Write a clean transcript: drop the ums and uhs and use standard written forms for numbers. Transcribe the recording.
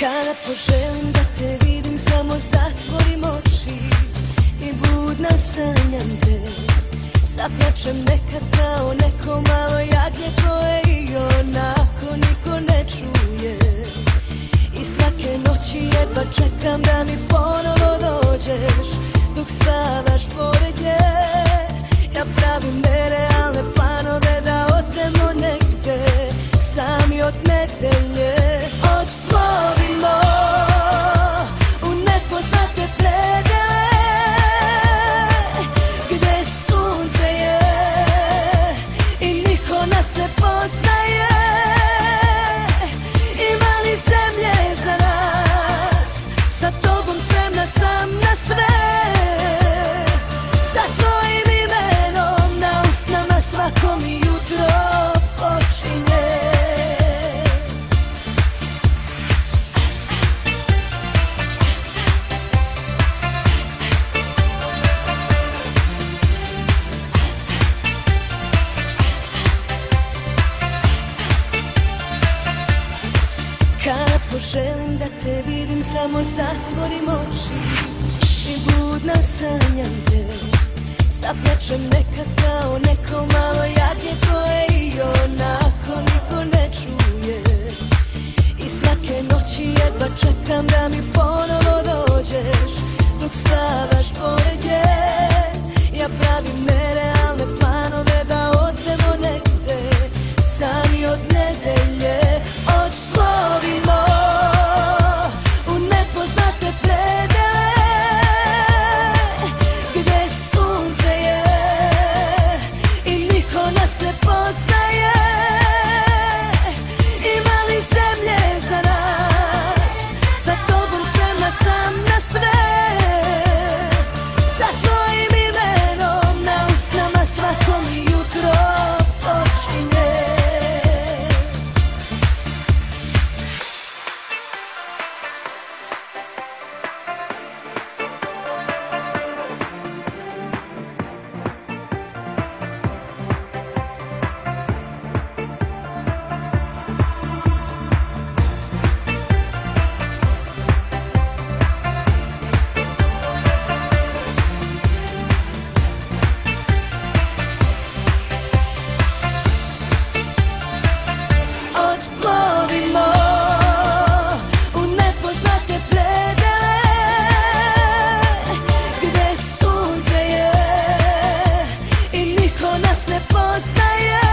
Kada poželim da te vidim, samo zatvorim oči i budna sanjam te. Zaplačem nekad kao neko malo jagnje koje i onako niko ne čuje. I svake noći jedva čekam da mi ponovo dođeš, dok spavaš pored nje. Ja pravim nerealne planove da odemo negde, sami od nedelje. Otplovimo u nepoznate predele, gde sunce je i niko nas ne poznaje. Ima li zemlje za nas, sa tobom spremna sam na sve. Sa tvojim imenom na usnama svako mi jutro počinje. Kada poželim da te vidim, samo zatvorim oči i budna sanjam te. Zaplačem nekad kao neko malo jagnje koje i onako niko ne čuje. I svake noći jedva čekam da mi ponovo dođeš, dok spavaš pored nje. Ja pravim nerealne planove da odemo negde, sami od nedelje. Otplovimo u nepoznate predele, gde sunce je i niko nas ne poznaje. Ima li zemlje za nas, sa tobom spremna sam na sve. Sa tvojim imenom na usnama svako mi jutro počinje. Otplovimo u nepoznate predele, gde sunce je i niko nas ne poznaje.